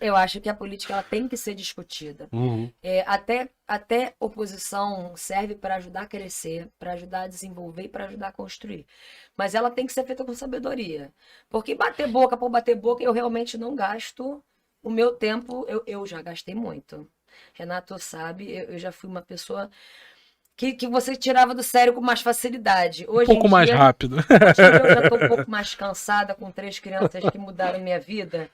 Eu acho que a política ela tem que ser discutida. Uhum. Até oposição serve para ajudar a crescer, para ajudar a desenvolver e para ajudar a construir. Mas ela tem que ser feita com sabedoria. Porque bater boca por bater boca, eu realmente não gasto o meu tempo. Eu já gastei muito. Renato sabe, eu já fui uma pessoa que você tirava do sério com mais facilidade. Um pouco mais rápido. Hoje em dia eu já estou um pouco mais cansada com 3 crianças que mudaram minha vida.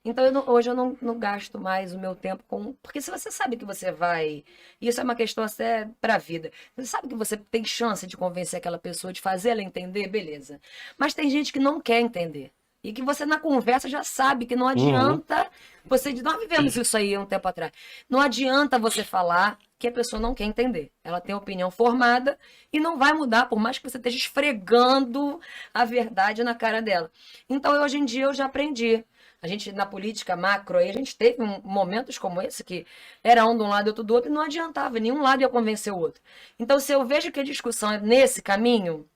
Então, hoje eu não gasto mais o meu tempo com. Porque se você sabe que você vai. Isso é uma questão até para a vida. Você sabe que você tem chance de convencer aquela pessoa, de fazer ela entender, beleza. Mas tem gente que não quer entender. E que você, na conversa, já sabe que não adianta você. Nós vivemos isso aí um tempo atrás. Não adianta você falar que a pessoa não quer entender. Ela tem opinião formada e não vai mudar, por mais que você esteja esfregando a verdade na cara dela. Então, hoje em dia, eu já aprendi. A gente, na política macro, aí, a gente teve momentos como esse, que era um de um lado e outro do outro, e não adiantava, nenhum lado ia convencer o outro. Então, se eu vejo que a discussão é nesse caminho,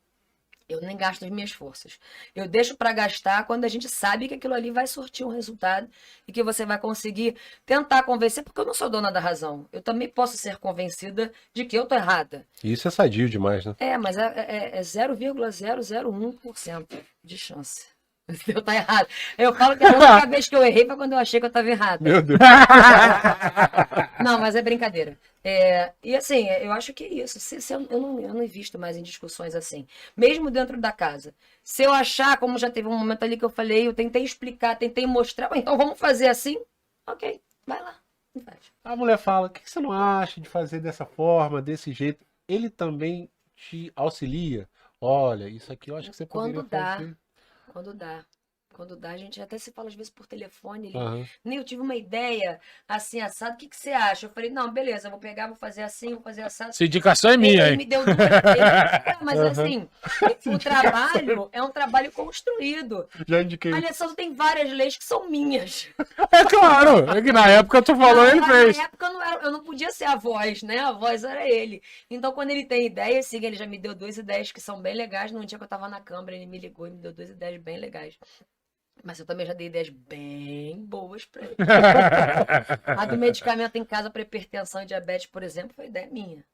eu nem gasto as minhas forças. Eu deixo para gastar quando a gente sabe que aquilo ali vai surtir um resultado e que você vai conseguir tentar convencer, porque eu não sou dona da razão. Eu também posso ser convencida de que eu tô errada. Isso é sadio demais, né? Mas é 0,001% de chance. Eu tá errado. Eu falo que a única vez que eu errei foi quando eu achei que eu estava errada. Meu Deus. Não, mas é brincadeira. E assim, eu acho que é isso. Eu não invisto mais em discussões assim. Mesmo dentro da casa. Se eu achar, como já teve um momento ali que eu falei, eu tentei explicar, tentei mostrar, então vamos fazer assim? Ok, vai lá. Faz. A mulher fala, o que você não acha de fazer dessa forma, desse jeito? Ele também te auxilia. Olha, isso aqui eu acho que você poderia fazer. Quando dá, a gente até se fala às vezes por telefone. Aham. Eu tive uma ideia assim, assado, o que você acha? Eu falei, não, beleza, vou pegar, vou fazer assim, vou fazer assado. Essa indicação é minha, Ele hein? me deu duas. Mas assim, o trabalho é um trabalho construído. Já indiquei. A Alessandro tem várias leis que são minhas. É claro, é que na época tu falou, ele fez. Na época eu não podia ser a voz, né? A voz era ele. Então, quando ele tem ideias, sim, ele já me deu 2 ideias que são bem legais. Num dia que eu tava na Câmara, ele me ligou e me deu 2 ideias bem legais. Mas eu também já dei ideias bem boas pra ele. A do medicamento em casa para hipertensão e diabetes, por exemplo, foi ideia minha.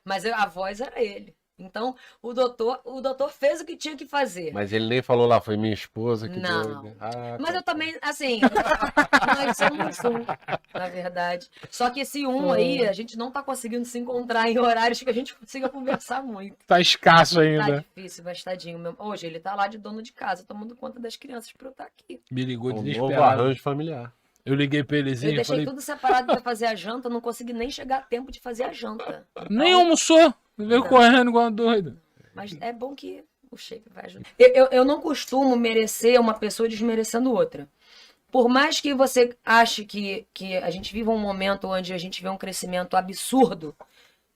Mas a voz era ele. Então, o doutor fez o que tinha que fazer. Mas ele nem falou lá, foi minha esposa que Não. deu. Ah, Mas tá. eu também, assim, nós somos um, na verdade. Só que esse aí, a gente não tá conseguindo se encontrar em horários que a gente consiga conversar muito. Tá escasso Tá ainda. difícil, mas tadinho mesmo. Hoje ele tá lá de dono de casa, tomando conta das crianças pra eu estar aqui. Me ligou Um novo desesperado. arranjo familiar. Eu liguei pra elezinho Eu e deixei falei, tudo separado pra fazer a janta, eu não consegui nem chegar a tempo de fazer a janta. nem Então, almoçou. Veio Não. correndo igual uma doida. mas é bom que o shape vai ajudar. Eu não costumo merecer uma pessoa desmerecendo outra. Por mais que você ache que a gente viva um momento onde a gente vê um crescimento absurdo,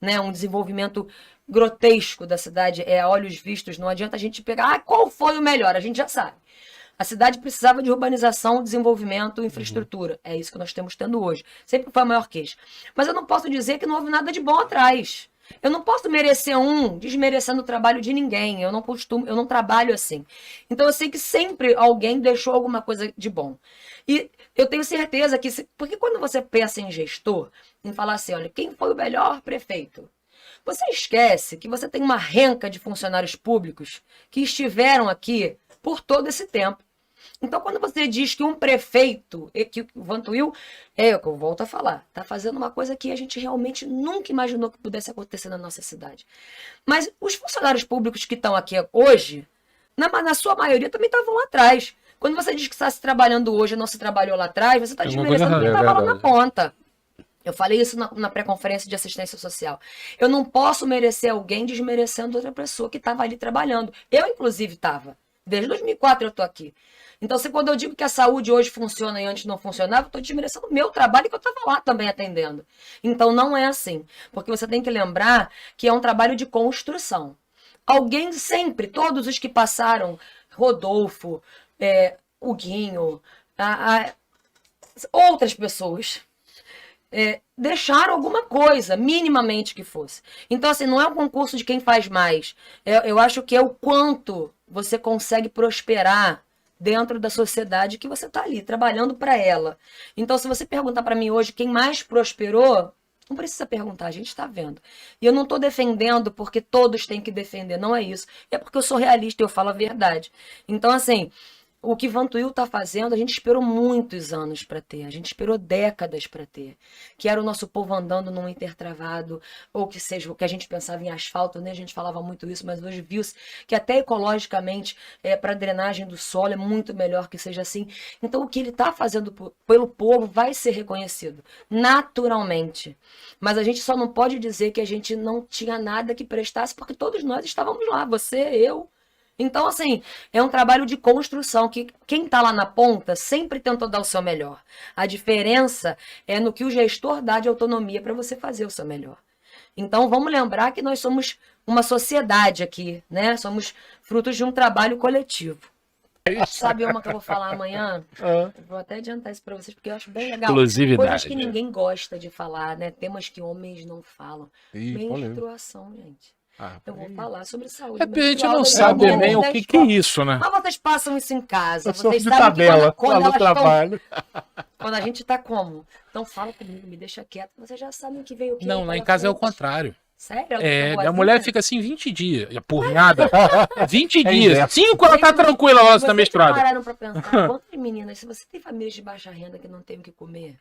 né, um desenvolvimento grotesco da cidade, a olhos vistos, não adianta a gente pegar, qual foi o melhor? A gente já sabe. A cidade precisava de urbanização, desenvolvimento, infraestrutura. É isso que nós estamos tendo hoje. Sempre foi a maior queixa. Mas eu não posso dizer que não houve nada de bom atrás. Eu não posso merecer desmerecendo o trabalho de ninguém. Eu não trabalho assim. Então eu sei que sempre alguém deixou alguma coisa de bom. E eu tenho certeza que... Porque quando você pensa em gestor, em falar assim, olha, quem foi o melhor prefeito? Você esquece que você tem uma renca de funcionários públicos que estiveram aqui por todo esse tempo. Então, quando você diz que um prefeito, que o Vantuil, é o que eu volto a falar, está fazendo uma coisa que a gente realmente nunca imaginou que pudesse acontecer na nossa cidade. Mas os funcionários públicos que estão aqui hoje, na sua maioria, também estavam lá atrás. Quando você diz que está se trabalhando hoje e não se trabalhou lá atrás, você está desmerecendo quem estava lá na ponta. Eu falei isso na pré-conferência de assistência social. Eu não posso merecer alguém desmerecendo outra pessoa que estava ali trabalhando. Eu, inclusive, estava. Desde 2004 eu estou aqui. Então, quando eu digo que a saúde hoje funciona e antes não funcionava, eu estou desmerecendo o meu trabalho que eu estava lá também atendendo. Então, não é assim. Porque você tem que lembrar que é um trabalho de construção. Alguém sempre, todos os que passaram, Rodolfo, o Guinho, outras pessoas, deixaram alguma coisa, minimamente que fosse. Então, assim, não é um concurso de quem faz mais. Eu acho que é o quanto você consegue prosperar dentro da sociedade que você está ali, trabalhando para ela. Então, se você perguntar para mim hoje quem mais prosperou, não precisa perguntar, a gente está vendo. E eu não estou defendendo porque todos têm que defender, não é isso. É porque eu sou realista e eu falo a verdade. Então, assim, o que Vantuil está fazendo, a gente esperou muitos anos para ter, a gente esperou décadas para ter. Que era o nosso povo andando num intertravado, ou que seja, o que a gente pensava em asfalto, né? A gente falava muito isso, mas hoje viu-se que até ecologicamente, para a drenagem do solo, é muito melhor que seja assim. Então, o que ele está fazendo pelo povo vai ser reconhecido, naturalmente. Mas a gente só não pode dizer que a gente não tinha nada que prestasse, porque todos nós estávamos lá, você, eu. Então, assim, é um trabalho de construção que quem está lá na ponta sempre tentou dar o seu melhor. A diferença é no que o gestor dá de autonomia para você fazer o seu melhor. Então, vamos lembrar que nós somos uma sociedade aqui, né? Somos frutos de um trabalho coletivo. Sabe uma que eu vou falar amanhã? Eu vou até adiantar isso para vocês, porque eu acho bem legal. Exclusividade. Coisas que ninguém gosta de falar, né? Temas que homens não falam. Ih, polêmico. Menstruação, gente. Eu vou falar sobre saúde É porque a gente menstrual não das sabe mulheres nem o da que é escola. isso, né? Mas vocês passam isso em casa. Eu sou Vocês de sabem tabela, que quando lá no elas estão... trabalho. Quando a gente tá como? Então fala comigo, me deixa quieto. Vocês já sabem que veio o quê? Não, lá em pela casa é o frente. contrário. Sério? É, Ela a tá mulher boazinha? fica assim 20 dias, apurrinhada. 20 É dias. inverso. 5 ela tá tranquila, ela tá Vocês menstruada. pararam pra pensar, quantas meninas, se você tem famílias de baixa renda que não tem o que comer,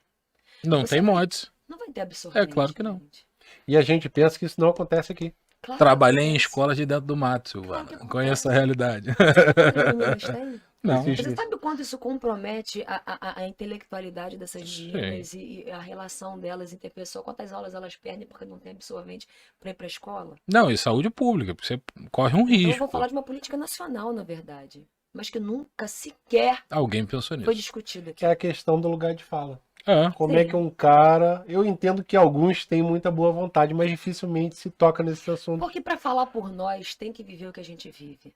Não Você tem vai- mods. não vai ter absorvente. É claro que não. gente. E a gente pensa que isso não acontece aqui. Claro Trabalhei que em acontece. escolas de dentro do mato, Silvana. Claro que acontece. Conheço a realidade. Quantas meninas têm? Não. Existe Você isso. sabe o quanto isso compromete a intelectualidade dessas Sim. meninas e a relação delas interpessoal? Quantas aulas elas perdem porque não tem absorvente para ir para a escola? Não, e saúde pública, porque você corre um Então eu vou risco. falar de uma política nacional, na verdade, mas que nunca sequer Alguém pensou foi nisso. discutido aqui. É a questão do lugar de fala. É. Como Sim. é que um cara. Eu entendo que alguns têm muita boa vontade, mas dificilmente se toca nesse assunto. Porque para falar por nós tem que viver o que a gente vive.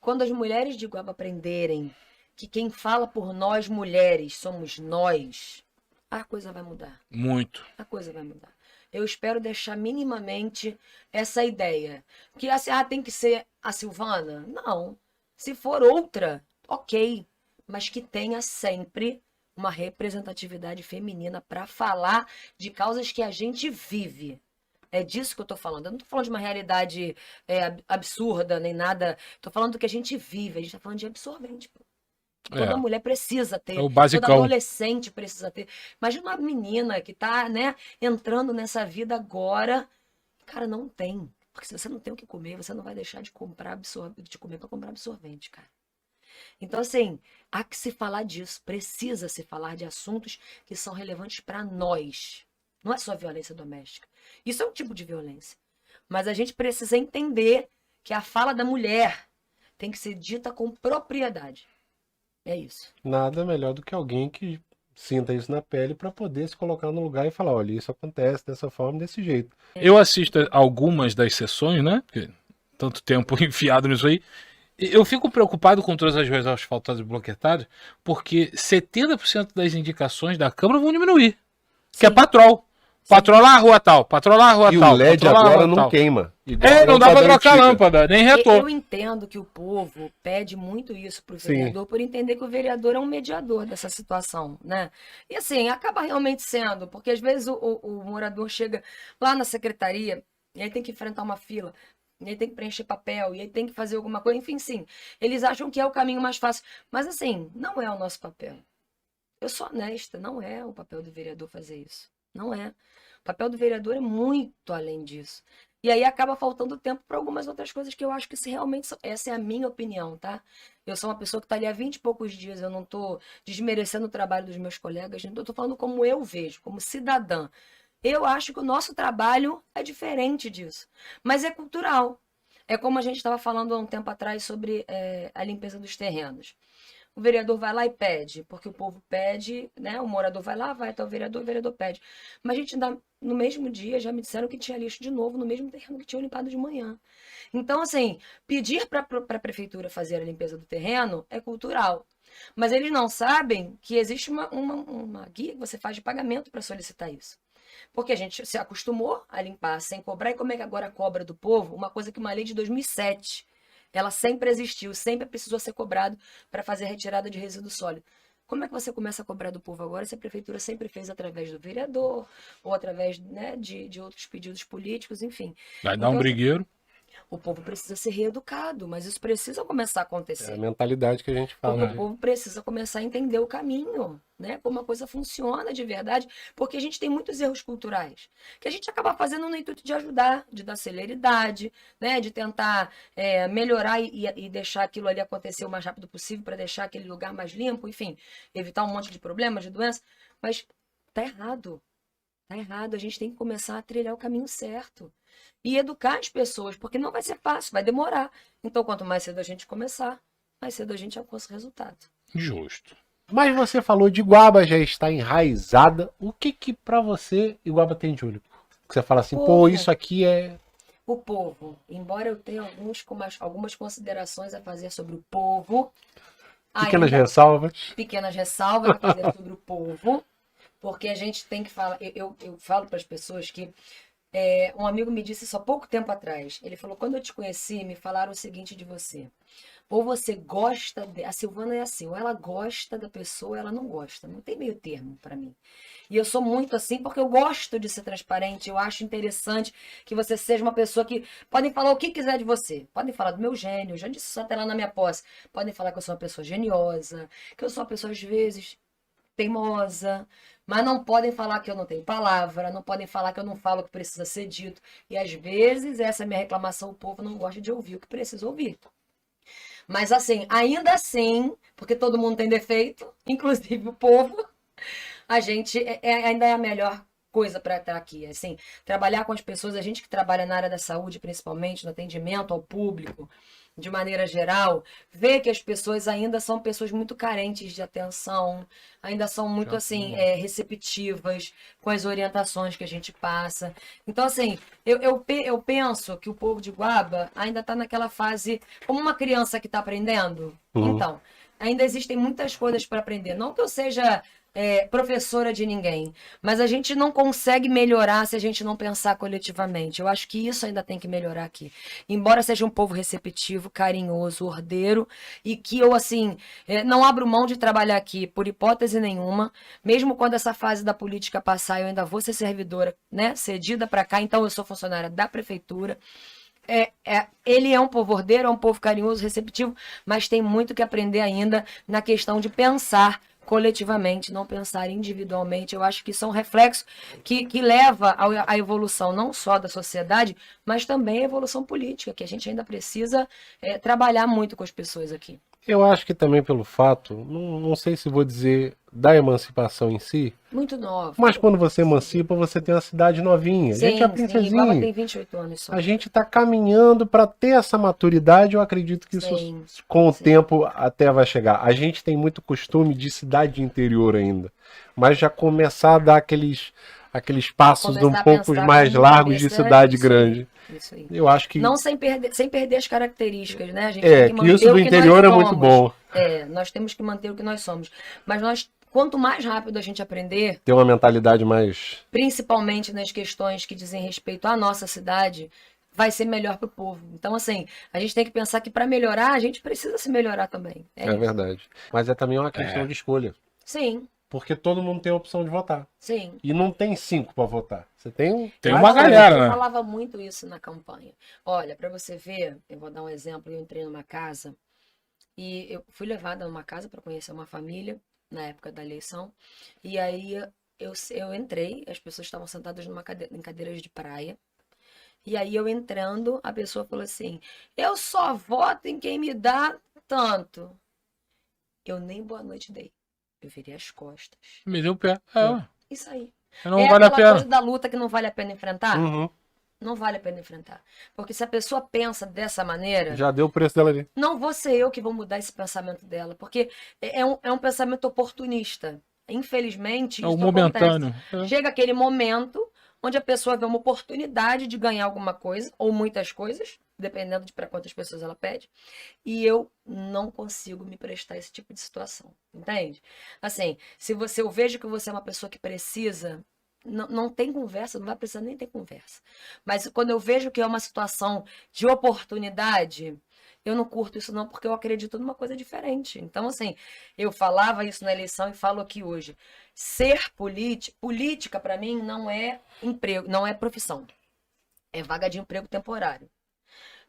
Quando as mulheres de Iguaba aprenderem que quem fala por nós mulheres somos nós, a coisa vai mudar. Muito. A coisa vai mudar. Eu espero deixar minimamente essa ideia. Que assim, tem que ser a Silvana? Não. Se for outra, ok. Mas que tenha sempre uma representatividade feminina para falar de causas que a gente vive. É disso que eu tô falando. Eu não tô falando de uma realidade absurda, nem nada. Tô falando do que a gente vive. A gente tá falando de absorvente, pô. Toda É. mulher precisa ter. É o Toda basicão. adolescente precisa ter. Imagina uma menina que tá, né, entrando nessa vida agora. Cara, não tem. Porque se você não tem o que comer, você não vai deixar de comprar de comer para comprar absorvente, cara. Então, assim, há que se falar disso. Precisa se falar de assuntos que são relevantes para nós. Não é só violência doméstica. Isso é um tipo de violência. Mas a gente precisa entender que a fala da mulher tem que ser dita com propriedade. É isso. Nada melhor do que alguém que sinta isso na pele para poder se colocar no lugar e falar: olha, isso acontece dessa forma, desse jeito. Eu assisto algumas das sessões, né? Porque tanto tempo enfiado nisso aí. Eu fico preocupado com todas as ruas asfaltadas e bloqueadas, porque 70% das indicações da Câmara vão diminuir. Que é Sim. patrol. Patrolar a rua tal, patrolar a rua E tal. o LED patrolar a agora rua não tal. queima. Igual É, não dá pra lâmpada trocar antiga. lâmpada, nem Eu retorno. entendo que o povo pede muito isso pro Sim. vereador, por entender que o vereador é um mediador dessa situação, né? E assim, acaba realmente sendo, porque às vezes o morador chega lá na secretaria e aí tem que enfrentar uma fila, e aí tem que preencher papel, e aí tem que fazer alguma coisa, enfim, sim. Eles acham que é o caminho mais fácil, mas assim, não é o nosso papel. Eu sou honesta, não é o papel do vereador fazer isso. Não é. O papel do vereador é muito além disso. E aí acaba faltando tempo para algumas outras coisas que eu acho que se realmente essa é a minha opinião, tá? Eu sou uma pessoa que está ali há 20 e poucos dias, eu não estou desmerecendo o trabalho dos meus colegas, eu estou falando como eu vejo, como cidadã. Eu acho que o nosso trabalho é diferente disso, mas é cultural. É como a gente estava falando há um tempo atrás sobre a limpeza dos terrenos. O vereador vai lá e pede, porque o povo pede, né? O morador vai lá, vai até o vereador pede. Mas a gente no mesmo dia já me disseram que tinha lixo de novo no mesmo terreno que tinham limpado de manhã. Então, assim, pedir para a prefeitura fazer a limpeza do terreno é cultural. Mas eles não sabem que existe uma guia que você faz de pagamento para solicitar isso. Porque a gente se acostumou a limpar sem cobrar, e como é que agora cobra do povo? Uma coisa que uma lei de 2007 ela sempre existiu, sempre precisou ser cobrado para fazer a retirada de resíduo sólido. Como é que você começa a cobrar do povo agora se a prefeitura sempre fez através do vereador ou através, né, de outros pedidos políticos, enfim. Vai dar um Então, brigueiro. o povo precisa ser reeducado, mas isso precisa começar a É acontecer. a mentalidade que a gente Porque fala. o povo precisa começar a entender o caminho, né? Como a coisa funciona de verdade, porque a gente tem muitos erros culturais, que a gente acaba fazendo no intuito de ajudar, de dar celeridade, né? De tentar melhorar e deixar aquilo ali acontecer o mais rápido possível para deixar aquele lugar mais limpo, enfim, evitar um monte de problemas, de doenças, mas tá errado. Tá errado, a gente tem que começar a trilhar o caminho certo. E educar as pessoas, porque não vai ser fácil, vai demorar. Então, quanto mais cedo a gente começar, mais cedo a gente alcança o resultado. Justo. Mas você falou de Iguaba, já está enraizada. O que pra você Iguaba tem de único? Que você fala assim, pô, Povo. isso aqui é... O povo, embora eu tenha algumas considerações a fazer sobre o povo, Pequenas ainda ressalvas. pequenas ressalvas a fazer sobre o povo, porque a gente tem que falar. Eu falo para as pessoas que um amigo me disse isso há pouco tempo atrás. Ele falou: quando eu te conheci, me falaram o seguinte de você. Ou você gosta a Silvana é assim, ou ela gosta da pessoa, ou ela não gosta. Não tem meio termo para mim. E eu sou muito assim porque eu gosto de ser transparente. Eu acho interessante que você seja uma pessoa que podem falar o que quiser de você. Podem falar do meu gênio, eu já disse isso até lá na minha posse. Podem falar que eu sou uma pessoa geniosa, que eu sou uma pessoa às vezes teimosa, mas não podem falar que eu não tenho palavra, não podem falar que eu não falo o que precisa ser dito. E às vezes essa é a minha reclamação, o povo não gosta de ouvir o que precisa ouvir. Mas assim, ainda assim, porque todo mundo tem defeito, inclusive o povo, a gente ainda é a melhor coisa para estar aqui. Assim, trabalhar com as pessoas, a gente que trabalha na área da saúde, principalmente no atendimento ao público, de maneira geral, vê que as pessoas ainda são pessoas muito carentes de atenção, ainda são muito assim receptivas com as orientações que a gente passa. Então, assim, eu penso que o povo de Iguaba ainda está naquela fase, como uma criança que está aprendendo. Então, ainda existem muitas coisas para aprender. Não que eu seja professora de ninguém, mas a gente não consegue melhorar se a gente não pensar coletivamente. Eu acho que isso ainda tem que melhorar aqui. Embora seja um povo receptivo, carinhoso, ordeiro, e que eu, assim, não abro mão de trabalhar aqui por hipótese nenhuma, mesmo quando essa fase da política passar, eu ainda vou ser servidora, né, cedida para cá, então eu sou funcionária da prefeitura. Ele é um povo ordeiro, é um povo carinhoso, receptivo, mas tem muito que aprender ainda na questão de pensar coletivamente, não pensar individualmente. Eu acho que isso é um reflexo que leva à evolução não só da sociedade, mas também à evolução política, que a gente ainda precisa trabalhar muito com as pessoas aqui. Eu acho que também pelo fato, não sei se vou dizer da emancipação em si, Muito nova. mas quando você emancipa, você tem uma cidade novinha. A gente é Sim, Iguaba princesinha. tem 28 anos só. A gente está caminhando para ter essa maturidade. Eu acredito que isso, Sim, com o sim. tempo, até vai chegar. A gente tem muito costume de cidade interior ainda, mas já começar a dar aqueles passos Começar um a pouco pensar mais como largos de cabeça, cidade isso aí, grande. isso aí. Eu acho que Não sem perder as características, né? A gente tem que que manter isso o do que interior nós é muito somos. bom. Nós temos que manter o que nós somos. Mas quanto mais rápido a gente aprender, Ter uma mentalidade mais... principalmente nas questões que dizem respeito à nossa cidade, vai ser melhor para o povo. Então, assim, a gente tem que pensar que para melhorar, a gente precisa se melhorar também. É Isso. verdade. Mas é também uma questão de escolha. Sim, Porque todo mundo tem a opção de votar. sim. E não tem 5 para votar. Você tem Tem vários. uma galera, Eu né? falava muito isso na campanha. Olha, para você ver, eu vou dar um exemplo. Eu entrei numa casa e eu fui levada numa casa para conhecer uma família na época da eleição. E aí eu entrei, as pessoas estavam sentadas em cadeiras de praia. E aí eu entrando, a pessoa falou assim: eu só voto em quem me dá tanto. Eu nem boa noite dei. Eu virei as costas. Me deu o pé. Isso aí. Não É vale a aquela pena. coisa da luta que não vale a pena enfrentar? Uhum. Não vale a pena enfrentar. Porque se a pessoa pensa dessa maneira, Já deu o preço dela ali. não vou ser eu que vou mudar esse pensamento dela. Porque é um pensamento oportunista. Infelizmente, É o isso acontece. momentâneo. Chega aquele momento onde a pessoa vê uma oportunidade de ganhar alguma coisa, ou muitas coisas, dependendo de para quantas pessoas ela pede, e eu não consigo me prestar a esse tipo de situação, entende? Assim, se eu vejo que você é uma pessoa que precisa, não tem conversa, não vai precisar nem ter conversa. Mas quando eu vejo que é uma situação de oportunidade, Eu não curto isso não, porque eu acredito numa coisa diferente. Então, assim, eu falava isso na eleição e falo aqui hoje. Ser política para mim não é emprego, não é profissão. É vaga de emprego temporário.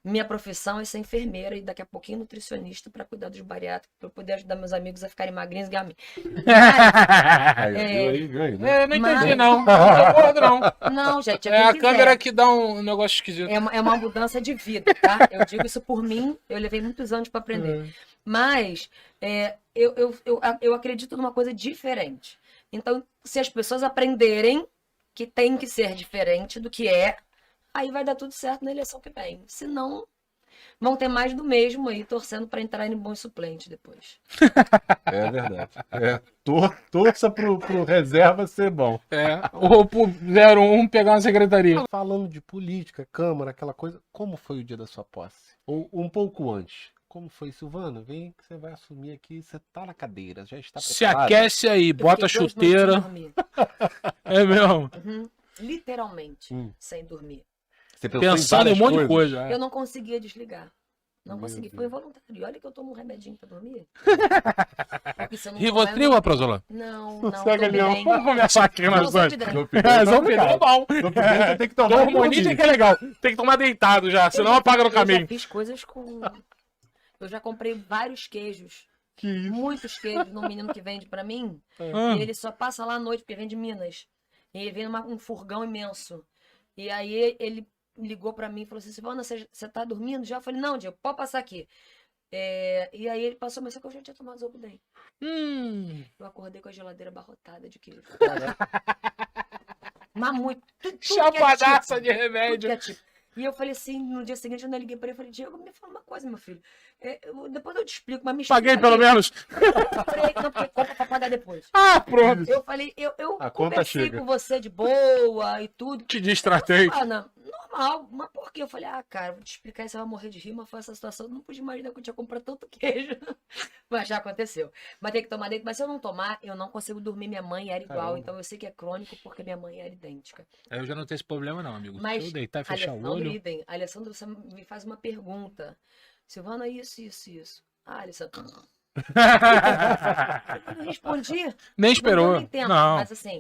Minha profissão é ser enfermeira e daqui a pouquinho nutricionista para cuidar dos bariátricos, para poder ajudar meus amigos a ficarem magrinhos e ganhar. Aí ganha, né? Não entendi, não. Não concordo, não. Não, gente, É a quem câmera quiser. que dá um negócio esquisito. É uma mudança de vida, tá? Eu digo isso por mim, eu levei muitos anos para aprender. Mas eu acredito numa coisa diferente. Então, se as pessoas aprenderem que tem que ser diferente do que é, aí vai dar tudo certo na eleição que vem. Se não, vão ter mais do mesmo aí, torcendo para entrar em bons suplentes depois. É verdade. Torça pro reserva ser bom. Ou pro 01 pegar uma secretaria. Falando de política, Câmara, aquela coisa, como foi o dia da sua posse? Ou um pouco antes? Como foi, Silvana? Vem que você vai assumir aqui, você tá na cadeira, já está Se preparada? aquece aí, bota a Eu fiquei 2 noites sem chuteira. dormir. É mesmo. Uhum. Literalmente, sem dormir. Você pensou Pensando em um várias monte de coisas? coisa. Eu não conseguia desligar. Não Meu consegui. Deus. Foi involuntário. E olha que eu tomo um remedinho pra dormir. Porque se eu não tomar, Rivotril eu ou Aprazolam? Não, Sossega, tô não. bem. Vamos começar aqui Não, nós sou dois. vidrão. Zolpidem é bom. Você tem que tomar Dormonite é que é legal. Tem que tomar deitado já, senão apaga no Eu já caminho. fiz coisas com... Eu já comprei vários queijos. Que isso? Muitos queijos num menino que vende pra mim. Ah, E ele só passa lá à noite, porque vem de Minas. E ele vem um furgão imenso. E aí ele ligou pra mim e falou assim, Silvana, você tá dormindo já? Eu falei, não, Diego, pode passar aqui. E aí ele passou, mas só que eu já tinha tomado Zolpidem. Eu acordei com a geladeira abarrotada de queijo. Mas muito. Tudo que é Chapadaça tipo, de tudo remédio. que é tipo. E eu falei assim, no dia seguinte, eu liguei pra ele e falei, Diego, me fala uma coisa, meu filho. Depois eu te explico, mas me explica. Paguei pelo aqui. menos. Eu falei, não, porque compra pra pagar depois. Ah, pronto. Eu falei, eu A conta conversei chega. com você de boa e tudo. Te distratei. Ana, normal, mas por quê? Eu falei, cara, vou te explicar isso, você vai morrer de rir, mas foi essa situação, eu não pude imaginar que eu tinha comprado tanto queijo. Mas já aconteceu. Mas tem que tomar leite, mas se eu não tomar, eu não consigo dormir, minha mãe era igual, Caramba. então eu sei que é crônico porque minha mãe era idêntica. Eu já não tenho esse problema não, amigo. Mas, Se eu deitar e fechar o Alessandro, olho... idem. Alessandro, você me faz uma pergunta. Silvana, isso. Ah, Alessandro, eu não respondi. Nem esperou. Não deu nem tempo, Não. mas assim,